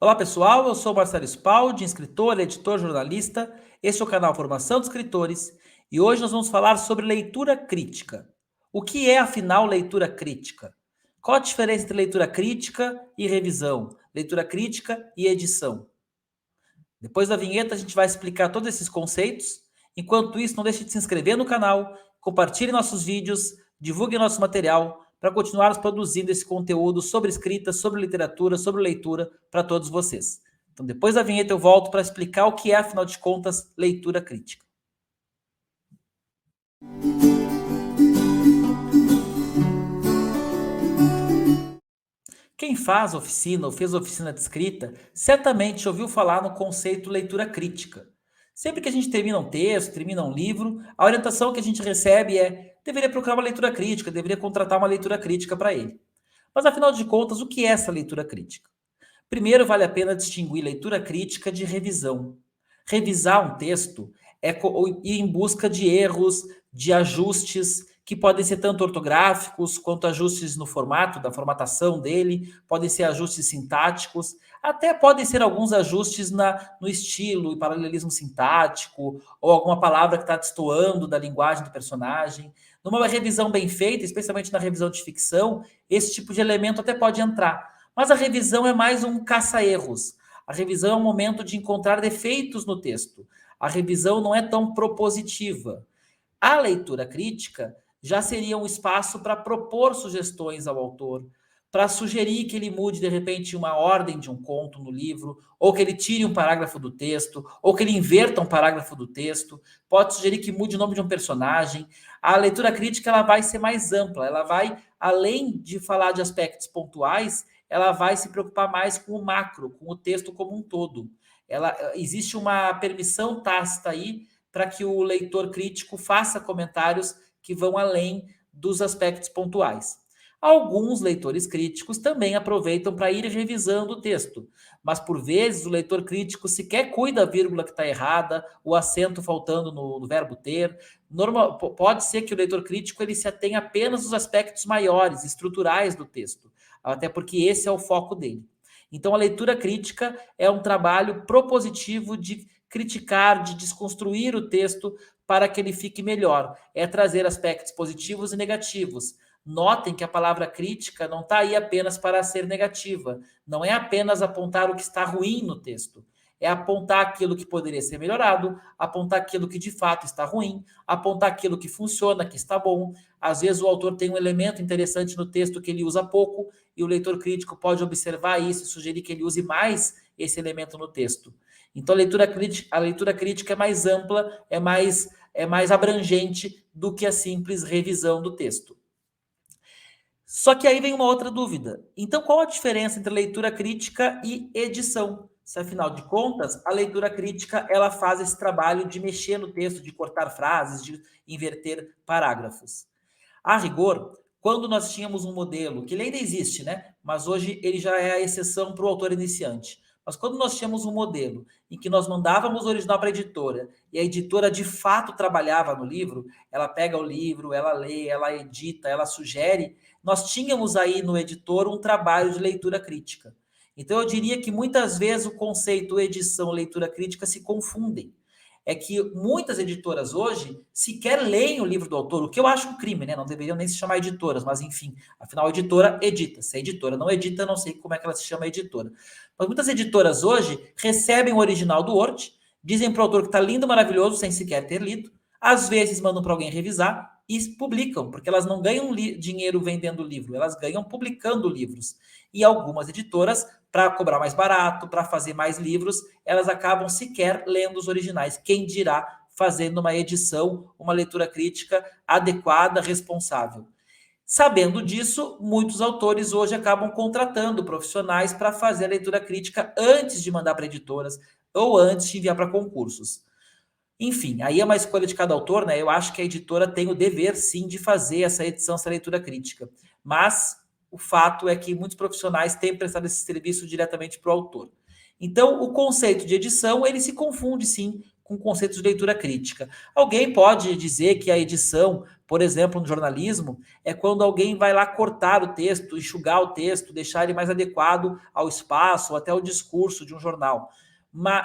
Olá pessoal, eu sou Marcelo Spaldi, escritor, editor, jornalista. Este é o canal Formação de Escritores e hoje nós vamos falar sobre leitura crítica. O que é, afinal, leitura crítica? Qual a diferença entre leitura crítica e revisão, leitura crítica e edição? Depois da vinheta a gente vai explicar todos esses conceitos. Enquanto isso, não deixe de se inscrever no canal, compartilhe nossos vídeos, divulgue nosso material para continuarmos produzindo esse conteúdo sobre escrita, sobre literatura, sobre leitura para todos vocês. Então, depois da vinheta eu volto para explicar o que é, afinal de contas, leitura crítica. Quem faz oficina ou fez oficina de escrita, certamente ouviu falar no conceito leitura crítica. Sempre que a gente termina um texto, termina um livro, a orientação que a gente recebe é: deveria procurar uma leitura crítica, deveria contratar uma leitura crítica para ele. Mas afinal de contas, o que é essa leitura crítica? Primeiro, vale a pena distinguir leitura crítica de revisão. Revisar um texto é ir em busca de erros, de ajustes, que podem ser tanto ortográficos quanto ajustes no formato, da formatação dele, podem ser ajustes sintáticos, até podem ser alguns ajustes no estilo e paralelismo sintático, ou alguma palavra que está destoando da linguagem do personagem. Numa revisão bem feita, especialmente na revisão de ficção, esse tipo de elemento até pode entrar. Mas a revisão é mais um caça-erros. A revisão é um momento de encontrar defeitos no texto. A revisão não é tão propositiva. A leitura crítica já seria um espaço para propor sugestões ao autor, para sugerir que ele mude, de repente, uma ordem de um conto no livro, ou que ele tire um parágrafo do texto, ou que ele inverta um parágrafo do texto. Pode sugerir que mude o nome de um personagem. A leitura crítica ela vai ser mais ampla, ela vai, além de falar de aspectos pontuais, ela vai se preocupar mais com o macro, com o texto como um todo. Existe uma permissão tácita aí para que o leitor crítico faça comentários que vão além dos aspectos pontuais. Alguns leitores críticos também aproveitam para ir revisando o texto, mas por vezes o leitor crítico sequer cuida da vírgula que está errada, o acento faltando no verbo ter. Pode ser que o leitor crítico ele se atenha apenas aos aspectos maiores, estruturais do texto, até porque esse é o foco dele. Então a leitura crítica é um trabalho propositivo de criticar, de desconstruir o texto para que ele fique melhor. É trazer aspectos positivos e negativos. Notem que a palavra crítica não está aí apenas para ser negativa. Não é apenas apontar o que está ruim no texto. É apontar aquilo que poderia ser melhorado, apontar aquilo que de fato está ruim, apontar aquilo que funciona, que está bom. Às vezes o autor tem um elemento interessante no texto que ele usa pouco e o leitor crítico pode observar isso e sugerir que ele use mais esse elemento no texto. Então a leitura crítica é mais ampla, é mais abrangente do que a simples revisão do texto. Só que aí vem uma outra dúvida. Então, qual a diferença entre leitura crítica e edição? Se, afinal de contas, a leitura crítica ela faz esse trabalho de mexer no texto, de cortar frases, de inverter parágrafos. A rigor, quando nós tínhamos um modelo, que ele ainda existe, né? Mas hoje ele já é a exceção para o autor iniciante. Mas quando nós tínhamos um modelo em que nós mandávamos o original para a editora e a editora de fato trabalhava no livro, ela pega o livro, ela lê, ela edita, ela sugere, nós tínhamos aí no editor um trabalho de leitura crítica. Então eu diria que muitas vezes o conceito edição, leitura crítica se confundem. É que muitas editoras hoje sequer leem o livro do autor, o que eu acho um crime, né? Não deveriam nem se chamar editoras, mas enfim, afinal a editora edita. Se a editora não edita, não sei como é que ela se chama editora. Mas muitas editoras hoje recebem o original do Word, dizem para o autor que está lindo, maravilhoso, sem sequer ter lido, às vezes mandam para alguém revisar e publicam, porque elas não ganham dinheiro vendendo livro, elas ganham publicando livros. E algumas editoras, para cobrar mais barato, para fazer mais livros, elas acabam sequer lendo os originais. Quem dirá fazendo uma edição, uma leitura crítica adequada, responsável. Sabendo disso, muitos autores hoje acabam contratando profissionais para fazer a leitura crítica antes de mandar para editoras ou antes de enviar para concursos. Enfim, aí é uma escolha de cada autor, né? Eu acho que a editora tem o dever, sim, de fazer essa edição, essa leitura crítica. Mas o fato é que muitos profissionais têm prestado esse serviço diretamente para o autor. Então, o conceito de edição, ele se confunde, sim, com conceitos de leitura crítica. Alguém pode dizer que a edição, por exemplo, no jornalismo, é quando alguém vai lá cortar o texto, enxugar o texto, deixar ele mais adequado ao espaço, até ao discurso de um jornal.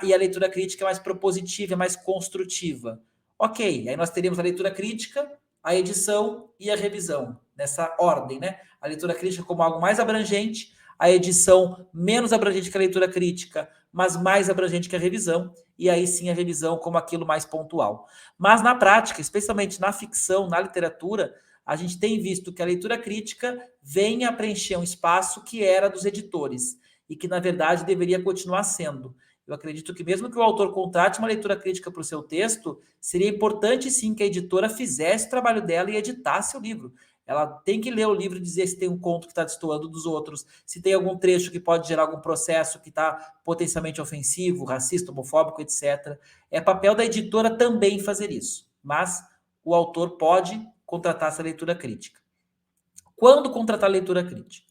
E a leitura crítica é mais propositiva, é mais construtiva. Ok, aí nós teríamos a leitura crítica, a edição e a revisão, nessa ordem, né? A leitura crítica como algo mais abrangente, a edição menos abrangente que a leitura crítica, mas mais abrangente que a revisão, e aí sim a revisão como aquilo mais pontual. Mas na prática, especialmente na ficção, na literatura, a gente tem visto que a leitura crítica vem a preencher um espaço que era dos editores, e que na verdade deveria continuar sendo. Eu acredito que mesmo que o autor contrate uma leitura crítica para o seu texto, seria importante sim que a editora fizesse o trabalho dela e editasse o livro. Ela tem que ler o livro e dizer se tem um conto que está destoando dos outros, se tem algum trecho que pode gerar algum processo que está potencialmente ofensivo, racista, homofóbico, etc. É papel da editora também fazer isso, mas o autor pode contratar essa leitura crítica. Quando contratar leitura crítica?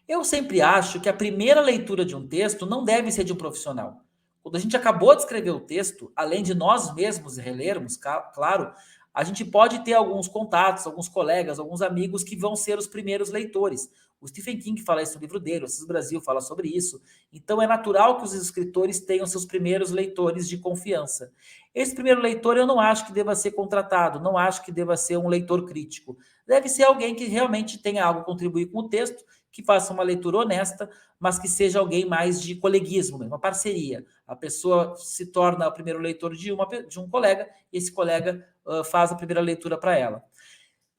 Eu sempre acho que a primeira leitura de um texto não deve ser de um profissional. Quando a gente acabou de escrever o texto, além de nós mesmos relermos, claro, a gente pode ter alguns contatos, alguns colegas, alguns amigos que vão ser os primeiros leitores. O Stephen King fala isso no livro dele, o Assis Brasil fala sobre isso. Então é natural que os escritores tenham seus primeiros leitores de confiança. Esse primeiro leitor eu não acho que deva ser contratado, não acho que deva ser um leitor crítico. Deve ser alguém que realmente tenha algo a contribuir com o texto, que faça uma leitura honesta, mas que seja alguém mais de coleguismo, uma parceria. A pessoa se torna o primeiro leitor de um colega, e esse colega faz a primeira leitura para ela.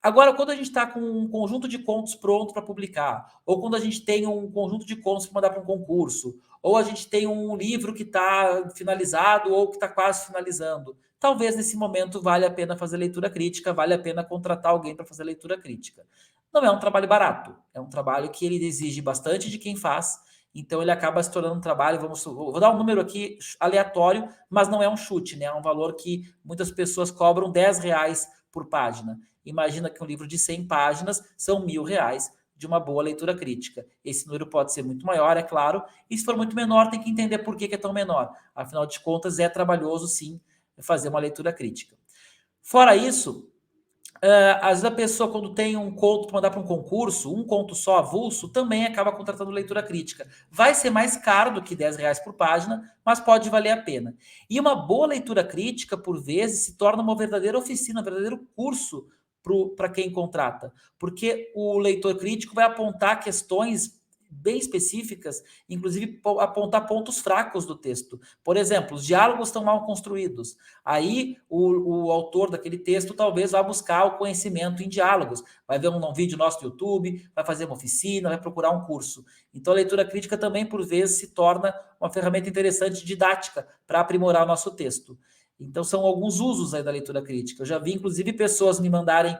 Agora, quando a gente está com um conjunto de contos pronto para publicar, ou quando a gente tem um conjunto de contos para mandar para um concurso, ou a gente tem um livro que está finalizado ou que está quase finalizando, talvez nesse momento valha a pena fazer leitura crítica, vale a pena contratar alguém para fazer leitura crítica. Não é um trabalho barato, é um trabalho que ele exige bastante de quem faz, então ele acaba se tornando um trabalho, vou dar um número aqui aleatório, mas não é um chute, né? É um valor que muitas pessoas cobram R$ 10 por página. Imagina que um livro de 100 páginas são R$ 1.000 de uma boa leitura crítica. Esse número pode ser muito maior, é claro, e se for muito menor, tem que entender por que é tão menor. Afinal de contas, é trabalhoso, sim, fazer uma leitura crítica. Fora isso, às vezes a pessoa, quando tem um conto para mandar para um concurso, um conto só avulso, também acaba contratando leitura crítica. Vai ser mais caro do que R$ 10 por página, mas pode valer a pena. E uma boa leitura crítica, por vezes, se torna uma verdadeira oficina, um verdadeiro curso para quem contrata. Porque o leitor crítico vai apontar questões bem específicas, inclusive apontar pontos fracos do texto. Por exemplo, os diálogos estão mal construídos. Aí o autor daquele texto talvez vá buscar o conhecimento em diálogos. Vai ver um vídeo nosso no YouTube, vai fazer uma oficina, vai procurar um curso. Então a leitura crítica também, por vezes, se torna uma ferramenta interessante didática para aprimorar o nosso texto. Então são alguns usos aí da leitura crítica. Eu já vi, inclusive, pessoas me mandarem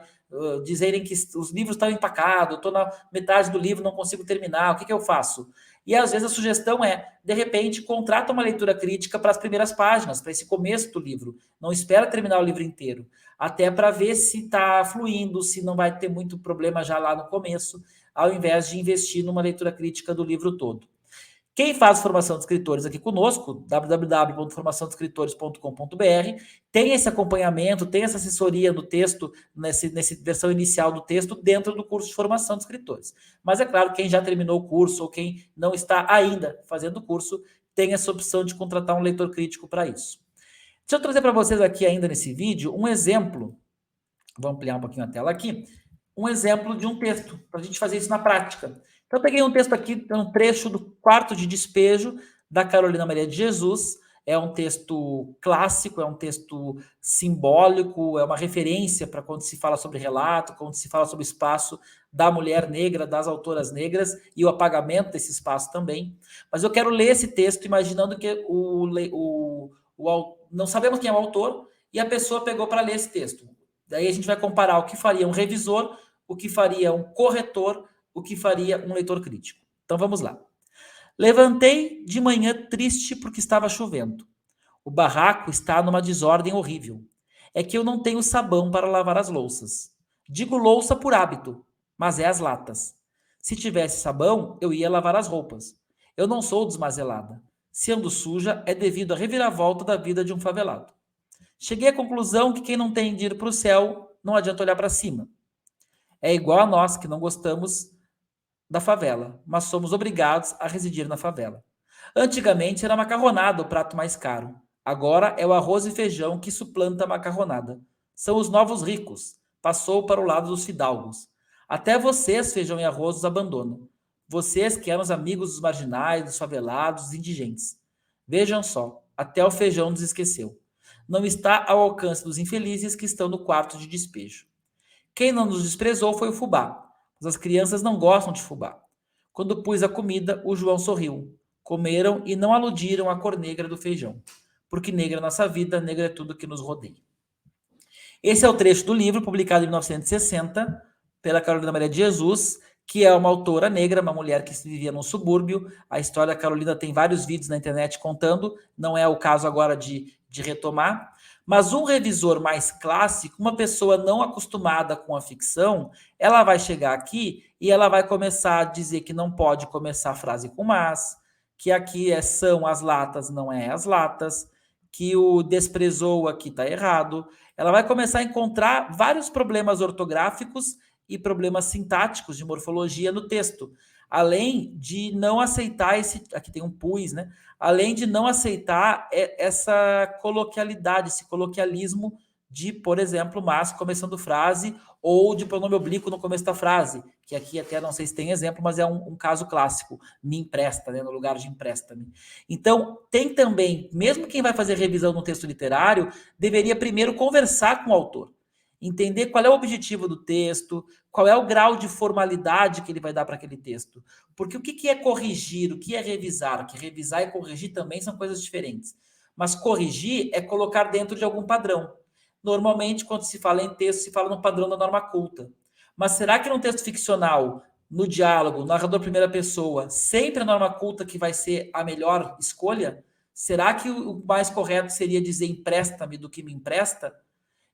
dizerem que os livros estão empacados, eu estou na metade do livro, não consigo terminar, o que eu faço? E às vezes a sugestão é, de repente, contrata uma leitura crítica para as primeiras páginas, para esse começo do livro. Não espera terminar o livro inteiro, até para ver se está fluindo, se não vai ter muito problema já lá no começo, ao invés de investir numa leitura crítica do livro todo. Quem faz formação de escritores aqui conosco, www.formaçãodeescritores.com.br, tem esse acompanhamento, tem essa assessoria no texto, nessa versão inicial do texto, dentro do curso de formação de escritores. Mas é claro, quem já terminou o curso ou quem não está ainda fazendo o curso, tem essa opção de contratar um leitor crítico para isso. Deixa eu trazer para vocês aqui ainda nesse vídeo um exemplo, vou ampliar um pouquinho a tela aqui, um exemplo de um texto, para a gente fazer isso na prática. Então, eu peguei um texto aqui, um trecho do Quarto de Despejo, da Carolina Maria de Jesus. É um texto clássico, é um texto simbólico, é uma referência para quando se fala sobre relato, quando se fala sobre o espaço da mulher negra, das autoras negras, e o apagamento desse espaço também. Mas eu quero ler esse texto imaginando que não sabemos quem é o autor, e a pessoa pegou para ler esse texto. Daí a gente vai comparar o que faria um revisor, o que faria um corretor, o que faria um leitor crítico. Então vamos lá. Levantei de manhã triste porque estava chovendo. O barraco está numa desordem horrível. É que eu não tenho sabão para lavar as louças. Digo louça por hábito, mas é as latas. Se tivesse sabão, eu ia lavar as roupas. Eu não sou desmazelada. Se ando suja, é devido à reviravolta da vida de um favelado. Cheguei à conclusão que quem não tem de ir para o céu, não adianta olhar para cima. É igual a nós que não gostamos da favela, mas somos obrigados a residir na favela. Antigamente era a macarronada o prato mais caro. Agora é o arroz e feijão que suplanta a macarronada. São os novos ricos. Passou para o lado dos fidalgos. Até vocês, feijão e arroz, os abandonam. Vocês que eram os amigos dos marginais, dos favelados, dos indigentes. Vejam só, até o feijão nos esqueceu. Não está ao alcance dos infelizes que estão no quarto de despejo. Quem não nos desprezou foi o fubá, mas as crianças não gostam de fubá. Quando pus a comida, o João sorriu. Comeram e não aludiram à cor negra do feijão. Porque negra é nossa vida, negra é tudo que nos rodeia. Esse é o trecho do livro, publicado em 1960, pela Carolina Maria de Jesus, que é uma autora negra, uma mulher que vivia num subúrbio. A história da Carolina tem vários vídeos na internet contando, não é o caso agora de retomar. Mas um revisor mais clássico, uma pessoa não acostumada com a ficção, ela vai chegar aqui e ela vai começar a dizer que não pode começar a frase com mas, que aqui são as latas, não é as latas, que o desprezou aqui está errado. Ela vai começar a encontrar vários problemas ortográficos e problemas sintáticos de morfologia no texto, além de não aceitar esse, aqui tem um pus, né? Além de não aceitar essa coloquialidade, esse coloquialismo de, por exemplo, mas começando frase, ou de pronome oblíquo no começo da frase, que aqui até não sei se tem exemplo, mas é um caso clássico, me empresta, né, no lugar de empresta-me. Então, tem também, mesmo quem vai fazer revisão no texto literário, deveria primeiro conversar com o autor, entender qual é o objetivo do texto, qual é o grau de formalidade que ele vai dar para aquele texto. Porque o que é corrigir, o que é revisar? Que revisar e corrigir também são coisas diferentes. Mas corrigir é colocar dentro de algum padrão. Normalmente, quando se fala em texto, se fala no padrão da norma culta. Mas será que num texto ficcional, no diálogo, narrador primeira pessoa, sempre a norma culta que vai ser a melhor escolha? Será que o mais correto seria dizer empresta-me do que me empresta?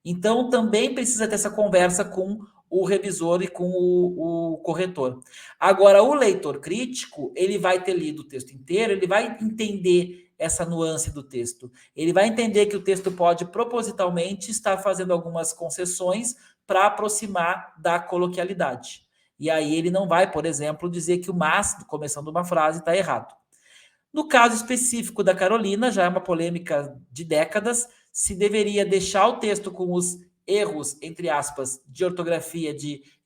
Então, também precisa ter essa conversa com o revisor e com o corretor. Agora, o leitor crítico, ele vai ter lido o texto inteiro, ele vai entender essa nuance do texto. Ele vai entender que o texto pode propositalmente estar fazendo algumas concessões para aproximar da coloquialidade. E aí ele não vai, por exemplo, dizer que o mas, começando uma frase, está errado. No caso específico da Carolina, já é uma polêmica de décadas, se deveria deixar o texto com os erros, entre aspas, de ortografia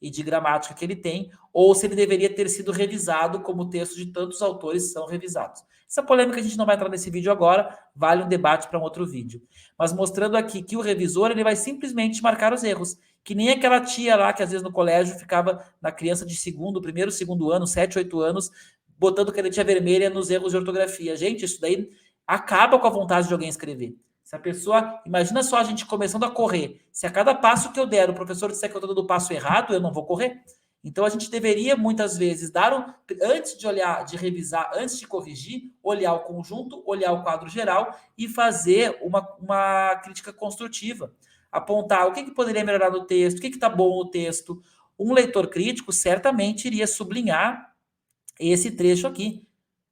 e de gramática que ele tem, ou se ele deveria ter sido revisado como o texto de tantos autores são revisados. Essa polêmica a gente não vai entrar nesse vídeo agora, vale um debate para um outro vídeo. Mas mostrando aqui que o revisor ele vai simplesmente marcar os erros, que nem aquela tia lá que às vezes no colégio ficava na criança de primeiro, segundo ano, 7, 8 anos, botando canetinha vermelha nos erros de ortografia. Gente, isso daí acaba com a vontade de alguém escrever. Se a pessoa, imagina só a gente começando a correr. Se a cada passo que eu der, o professor disser que eu estou dando o passo errado, eu não vou correr. Então a gente deveria muitas vezes antes de olhar, de revisar, antes de corrigir, olhar o conjunto, olhar o quadro geral e fazer uma crítica construtiva. Apontar o que poderia melhorar no texto, o que está bom no texto. Um leitor crítico certamente iria sublinhar esse trecho aqui,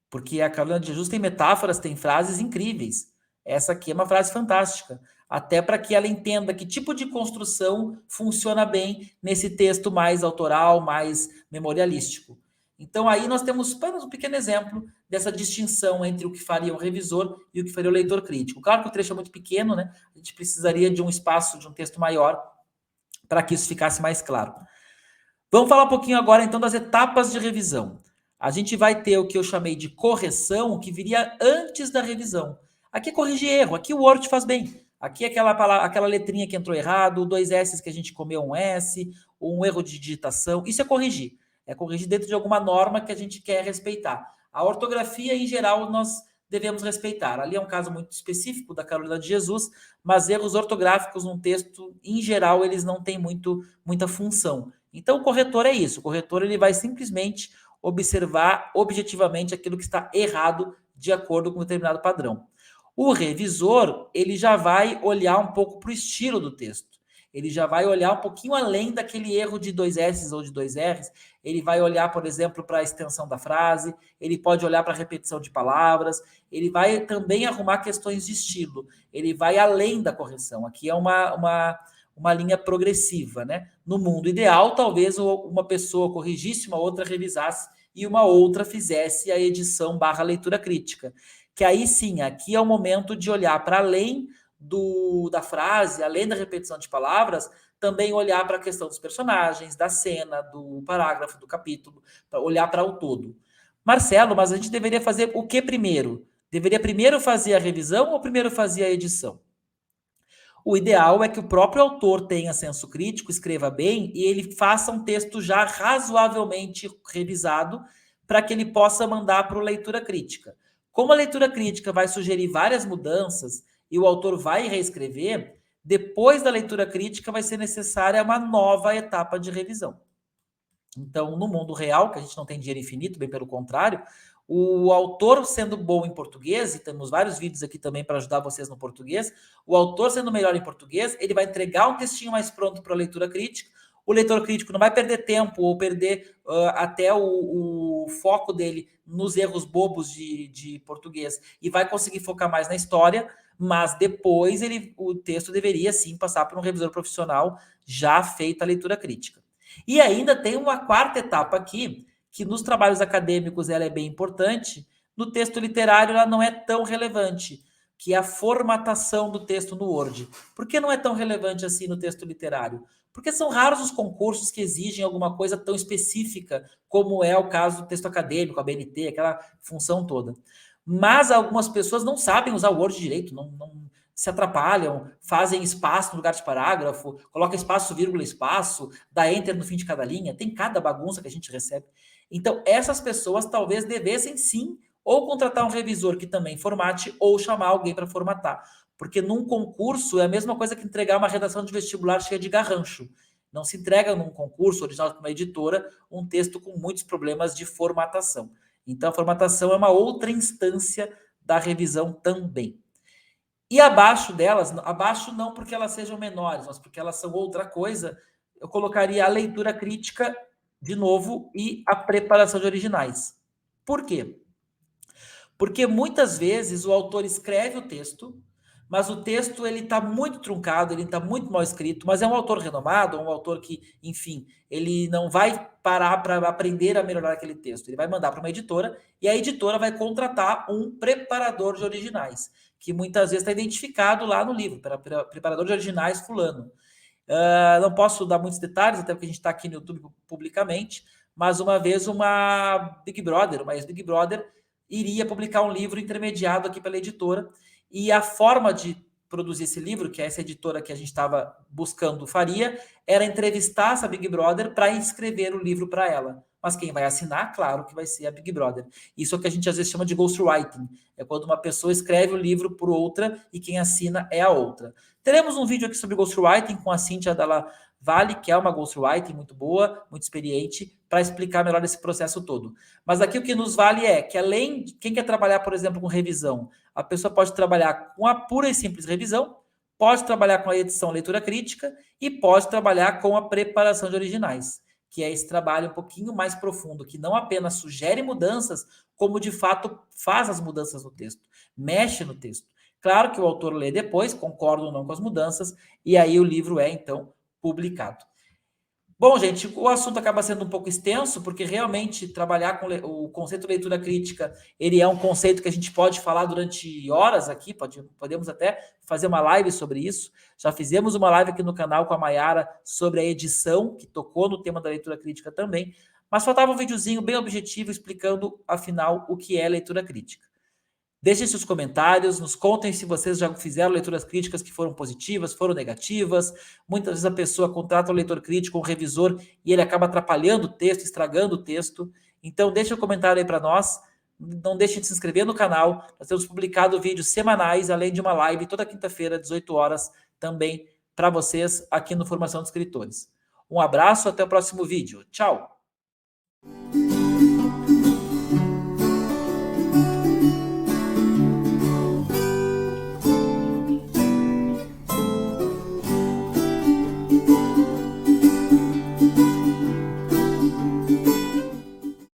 porque a Carolina de Jesus tem metáforas, tem frases incríveis. Essa aqui é uma frase fantástica, até para que ela entenda que tipo de construção funciona bem nesse texto mais autoral, mais memorialístico. Então aí nós temos apenas um pequeno exemplo dessa distinção entre o que faria um revisor e o que faria o leitor crítico. Claro que o trecho é muito pequeno, né? A gente precisaria de um espaço, de um texto maior, para que isso ficasse mais claro. Vamos falar um pouquinho agora, então, das etapas de revisão. A gente vai ter o que eu chamei de correção, que viria antes da revisão. Aqui é corrigir erro, aqui o Word faz bem. Aqui é aquela letrinha que entrou errado, 2 S que a gente comeu um S, um erro de digitação. Isso é corrigir. É corrigir dentro de alguma norma que a gente quer respeitar. A ortografia, em geral, nós devemos respeitar. Ali é um caso muito específico da Carolina de Jesus, mas erros ortográficos num texto, em geral, eles não têm muita função. Então, o corretor é isso. O corretor ele vai simplesmente observar objetivamente aquilo que está errado de acordo com um determinado padrão. O revisor, ele já vai olhar um pouco para o estilo do texto. Ele já vai olhar um pouquinho além daquele erro de 2 S's ou de 2 R's. Ele vai olhar, por exemplo, para a extensão da frase, ele pode olhar para a repetição de palavras, ele vai também arrumar questões de estilo, ele vai além da correção. Aqui é uma linha progressiva, né? No mundo ideal, talvez uma pessoa corrigisse, uma outra revisasse e uma outra fizesse a edição / leitura crítica. Que aí sim, aqui é o momento de olhar para além da frase, além da repetição de palavras, também olhar para a questão dos personagens, da cena, do parágrafo, do capítulo, para olhar para o todo. Marcelo, mas a gente deveria fazer o que primeiro? Deveria primeiro fazer a revisão ou primeiro fazer a edição? O ideal é que o próprio autor tenha senso crítico, escreva bem e ele faça um texto já razoavelmente revisado para que ele possa mandar para o leitura crítica. Como a leitura crítica vai sugerir várias mudanças e o autor vai reescrever, depois da leitura crítica vai ser necessária uma nova etapa de revisão. Então, no mundo real, que a gente não tem dinheiro infinito, bem pelo contrário, o autor sendo bom em português, e temos vários vídeos aqui também para ajudar vocês no português, o autor sendo melhor em português, ele vai entregar um textinho mais pronto para a leitura crítica, o leitor crítico não vai perder tempo ou perder até o foco dele nos erros bobos de português e vai conseguir focar mais na história, mas depois o texto deveria sim passar por um revisor profissional já feita a leitura crítica. E ainda tem uma quarta etapa aqui, que nos trabalhos acadêmicos ela é bem importante, no texto literário ela não é tão relevante, que é a formatação do texto no Word. Por que não é tão relevante assim no texto literário? Porque são raros os concursos que exigem alguma coisa tão específica, como é o caso do texto acadêmico, a BNT, aquela função toda. Mas algumas pessoas não sabem usar o Word direito, não se atrapalham, fazem espaço no lugar de parágrafo, coloca espaço, vírgula, espaço, dá enter no fim de cada linha, tem cada bagunça que a gente recebe. Então, essas pessoas talvez devessem sim ou contratar um revisor que também formate ou chamar alguém para formatar. Porque num concurso é a mesma coisa que entregar uma redação de vestibular cheia de garrancho. Não se entrega num concurso original com uma editora um texto com muitos problemas de formatação. Então, a formatação é uma outra instância da revisão também. E abaixo delas, abaixo não porque elas sejam menores, mas porque elas são outra coisa, eu colocaria a leitura crítica de novo e a preparação de originais. Por quê? Porque muitas vezes o autor escreve o texto, mas o texto ele está muito truncado, ele está muito mal escrito, mas é um autor renomado, um autor que, enfim, ele não vai parar para aprender a melhorar aquele texto. Ele vai mandar para uma editora e a editora vai contratar um preparador de originais, que muitas vezes está identificado lá no livro, preparador de originais fulano. Não posso dar muitos detalhes, até porque a gente está aqui no YouTube publicamente, mas uma vez uma Big Brother, uma ex-Big Brother, iria publicar um livro intermediado aqui pela editora, e a forma de produzir esse livro, que essa editora que a gente estava buscando faria, era entrevistar essa Big Brother para escrever o livro para ela. Mas quem vai assinar, claro que vai ser a Big Brother. Isso é o que a gente às vezes chama de ghostwriting. É quando uma pessoa escreve o livro por outra e quem assina é a outra. Teremos um vídeo aqui sobre ghostwriting com a Cíntia Dalla Valle, que é uma ghostwriting muito boa, muito experiente, para explicar melhor esse processo todo. Mas aqui o que nos vale é que além de quem quer trabalhar, por exemplo, com revisão, a pessoa pode trabalhar com a pura e simples revisão, pode trabalhar com a edição leitura crítica e pode trabalhar com a preparação de originais, que é esse trabalho um pouquinho mais profundo, que não apenas sugere mudanças, como de fato faz as mudanças no texto, mexe no texto. Claro que o autor lê depois, concorda ou não com as mudanças, e aí o livro é, então, publicado. Bom, gente, o assunto acaba sendo um pouco extenso, porque realmente trabalhar com o conceito de leitura crítica, ele é um conceito que a gente pode falar durante horas aqui, podemos até fazer uma live sobre isso. Já fizemos uma live aqui no canal com a Mayara sobre a edição, que tocou no tema da leitura crítica também, mas faltava um videozinho bem objetivo explicando, afinal, o que é leitura crítica. Deixem seus comentários, nos contem se vocês já fizeram leituras críticas que foram positivas, foram negativas. Muitas vezes a pessoa contrata um leitor crítico, um revisor, e ele acaba atrapalhando o texto, estragando o texto. Então, deixe um comentário aí para nós. Não deixe de se inscrever no canal. Nós temos publicado vídeos semanais, além de uma live toda quinta-feira, 18 horas, também para vocês aqui no Formação de Escritores. Um abraço, até o próximo vídeo. Tchau!